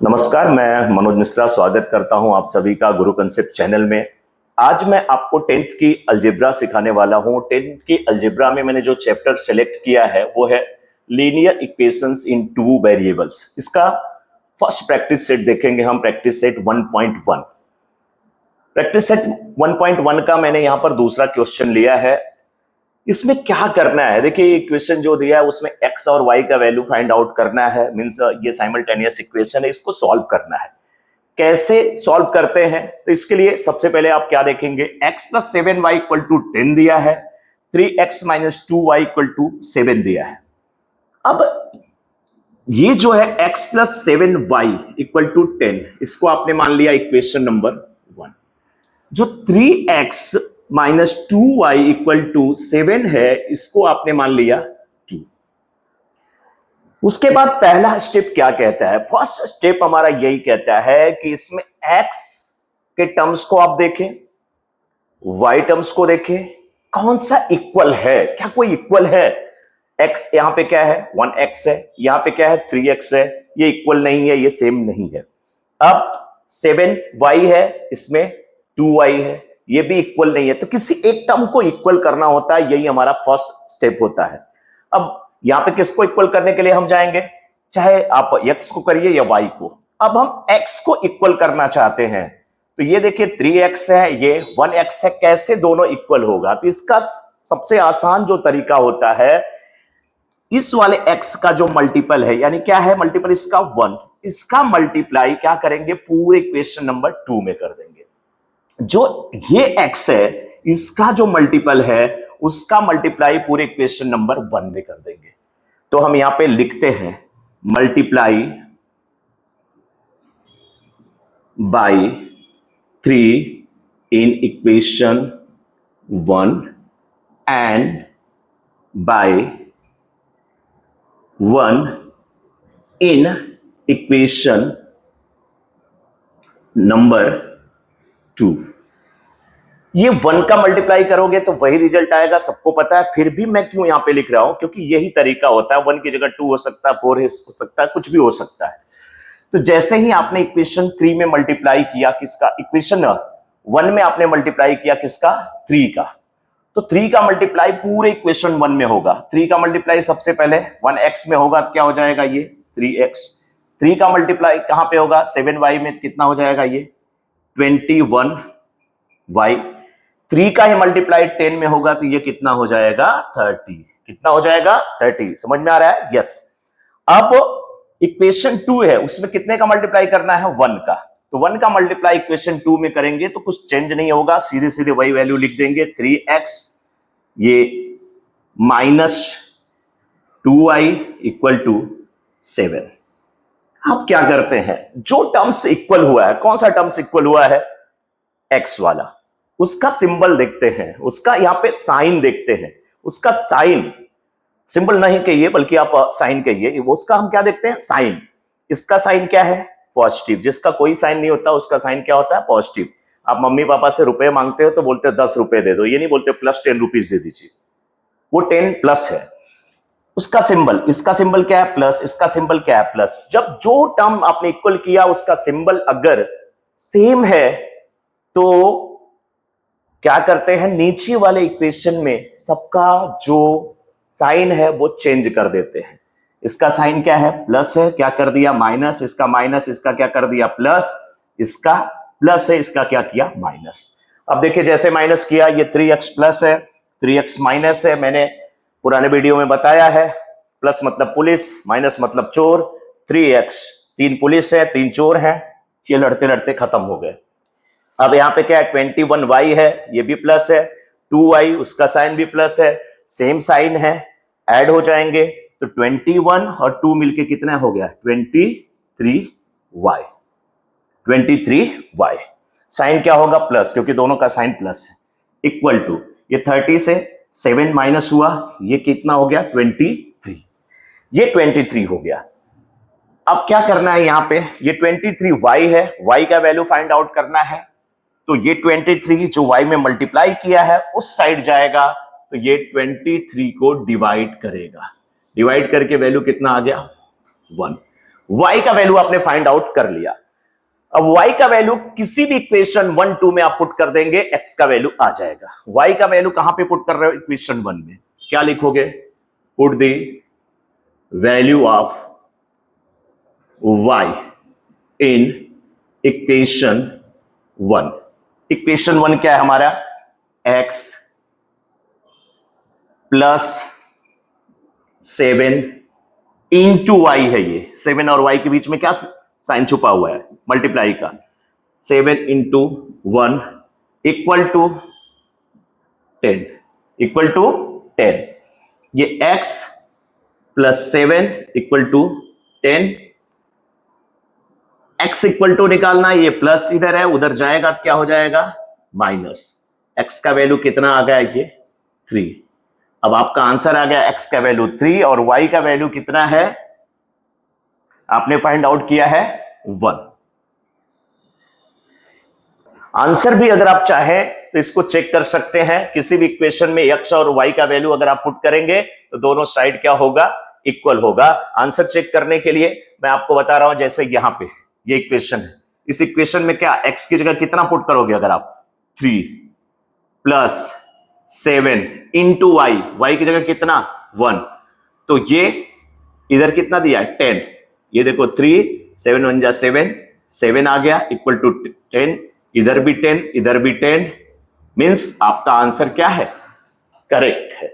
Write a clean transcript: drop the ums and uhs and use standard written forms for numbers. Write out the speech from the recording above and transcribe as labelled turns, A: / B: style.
A: नमस्कार, मैं मनोज मिश्रा स्वागत करता हूं आप सभी का गुरु कंसेप्ट चैनल में। आज मैं आपको 10th की अलजेब्रा सिखाने वाला हूं। 10th की अलजेब्रा में मैंने जो चैप्टर सेलेक्ट किया है वो है लीनियर इक्वेशंस इन टू वेरिएबल्स। इसका फर्स्ट प्रैक्टिस सेट देखेंगे हम, प्रैक्टिस सेट 1.1। प्रैक्टिस सेट 1.1 का मैंने यहां पर दूसरा क्वेश्चन लिया है। इसमें क्या करना है, देखिए इक्वेशन जो दिया है उसमें x और y का वैल्यू फाइंड आउट करना है। मींस ये साइमल्टेनियस इक्वेशन है, इसको सॉल्व करना है। कैसे सॉल्व करते हैं, तो इसके लिए सबसे पहले आप क्या देखेंगे, x plus 7y equal to 10 दिया है, 3x minus 2y equal to 7 दिया है। अब ये जो है x plus 7y equal to 10, इसको आपने मान लिया इक्वेशन नंबर 1। जो 3x minus 2y equal to 7 है, इसको आपने मान लिया 2। उसके बाद पहला स्टेप क्या कहता है, फर्स्ट स्टेप हमारा यही कहता है कि इसमें x के टर्म्स को आप देखें, y टर्म्स को देखें, कौन सा इक्वल है, क्या कोई इक्वल है। x यहां पे क्या है, 1x है, यहां पे क्या है, 3x है, ये इक्वल नहीं है, ये सेम नहीं है। अब 7y है, इसमें 2y है, ये भी इक्वल नहीं है, तो किसी एक टर्म को इक्वल करना होता है, यही हमारा फर्स्ट स्टेप होता है। अब यहां पे किसको इक्वल करने के लिए हम जाएंगे, चाहे आप x को करिए या y को। अब हम x को इक्वल करना चाहते हैं, तो ये देखिए 3x है, ये 1x है, कैसे दोनों इक्वल होगा। तो इसका सबसे आसान जो तरीका होता है, इस वाले x का जो मल्टीपल है, यानी क्या है मल्टीपल इसका 1, इसका मल्टीप्लाई क्या करेंगे, पूरे इक्वेशन नंबर 2 में कर देंगे। जो ये x है, इसका जो मल्टीपल है उसका मल्टीप्लाई पूरे इक्वेशन नंबर 1 में कर देंगे। तो हम यहां पे लिखते हैं multiply by 3 in equation 1 and by 1 in equation number 2। ये 1 का मल्टीप्लाई करोगे तो वही रिजल्ट आएगा, सबको पता है। फिर भी मैं क्यों यहां पे लिख रहा हूं, क्योंकि यही तरीका होता है। 1 की जगह 2 हो सकता है, 4 हो सकता है, कुछ भी हो सकता है। तो जैसे ही आपने इक्वेशन 3 में मल्टीप्लाई किया किसका, इक्वेशन 1 में आपने मल्टीप्लाई किया किसका, 3 का, तो 3 का मल्टीप्लाई पूरे इक्वेशन 1 में होगा। 3 का मल्टीप्लाई सबसे पहले 1x में होगा, तो क्या हो जाएगा ये 3x। 3 का मल्टीप्लाई कहां पे होगा, 7y में, कितना हो जाएगा ये 21y। 3 का ही मल्टीप्लाई 10 में होगा, तो ये कितना हो जाएगा 30। कितना हो जाएगा 30। समझ में आ रहा है, यस। अब इक्वेशन 2 है, उसमें कितने का मल्टीप्लाई करना है, 1 का। तो 1 का मल्टीप्लाई इक्वेशन 2 में करेंगे तो कुछ चेंज नहीं होगा, सीधे सीधे वही वैल्यू लिख देंगे, 3x ये माइनस 2y इक्वल टू 7। अब क्या करते हैं, जो टर्म्स इक्वल हुआ है, कौन सा टर्म्स इक्वल हुआ है, x वाला, उसका सिंबल देखते हैं, उसका यहां पे साइन देखते हैं। उसका साइन, सिंबल नहीं कहिए बल्कि आप साइन कहिए, उसका हम क्या देखते हैं, साइन। इसका साइन क्या है, पॉजिटिव। जिसका कोई साइन नहीं होता उसका साइन क्या होता है, पॉजिटिव। आप मम्मी पापा से रुपए मांगते हो तो बोलते हो 10 रुपए दे दो, ये नहीं बोलते प्लस 10 रुपीज दे दीजिए, वो 10 प्लस है। उसका सिंबल, इसका सिंबल क्या है, प्लस, इसका सिंबल क्या है, प्लस। जब जो टर्म आपने इक्वल किया उसका सिंबल अगर सेम है तो क्या करते हैं, नीचे वाले इक्वेशन में सबका जो साइन है वो चेंज कर देते हैं। इसका साइन क्या है, प्लस है, क्या कर दिया माइनस, इसका माइनस, इसका क्या कर दिया प्लस, इसका प्लस है, इसका क्या किया माइनस। अब देखिए जैसे माइनस किया, ये 3x प्लस है, 3x माइनस है, मैंने पुराने वीडियो में बताया है। प्लस मतलब पुलिस, माइनस मतलब चोर। 3x, 3 पुलिस है, 3 चोर है, ये लड़ते लड़ते खत्म हो गए। अब यहां पे क्या है, 21y है, ये भी प्लस है, 2y उसका साइन भी प्लस है, सेम साइन है, ऐड हो जाएंगे तो 21 और 2 मिलके कितना हो गया, 23y। 23y साइन क्या होगा, प्लस, क्योंकि दोनों का साइन प्लस है, इक्वल टू, ये 30 से 7 माइनस हुआ, ये कितना हो गया 23, ये 23 हो गया। अब क्या करना है, यहां पे ये 23y है, y का वैल्यू फाइंड आउट करना है। तो ये 23 जो y में मल्टीप्लाई किया है उस साइड जाएगा, तो ये 23 को डिवाइड करेगा, डिवाइड करके वैल्यू कितना आ गया 1। y का वैल्यू आपने फाइंड आउट कर लिया। अब y का वैल्यू किसी भी इक्वेशन 1 2 में आप पुट कर देंगे, x का वैल्यू आ जाएगा। y का वैल्यू कहां पे पुट कर रहे हो? इक्वेशन 1 में। क्या लिखोगे? Put the value of y in equation 1। Equation 1 क्या है हमारा? x प्लस 7 इंटू y है। ये 7 और y के बीच में क्या साइन छुपा हुआ है? मल्टीप्लाई का। 7 into 1 equal to 10, equal to 10। ये x plus 7 equal to 10। x equal to निकालना है, ये प्लस इधर है, उधर जाएगा तो क्या हो जाएगा? माइनस। x का वैल्यू कितना आ गया? ये 3। अब आपका आंसर आ गया x का वैल्यू 3 और y का वैल्यू कितना है? आपने फाइंड आउट किया है 1। आंसर भी अगर आप चाहें तो इसको चेक कर सकते हैं। किसी भी इक्वेशन में x और y का वैल्यू अगर आप पुट करेंगे तो दोनों साइड क्या होगा? इक्वल होगा। आंसर चेक करने के लिए मैं आपको बता रहा हूं, जैसे यहां पे ये इक्वेशन है, इस इक्वेशन में क्या x की जगह कितना पुट करोगे? अगर आप 3 प्लस 7 इंटू y की जगह कितना? 1। तो ये इधर कितना दिया है? 10। ये देखो 3 7 1 जा 7, 7 आ गया इक्वल टू 10। इधर भी 10, इधर भी 10, मींस आपका आंसर क्या है? करेक्ट है।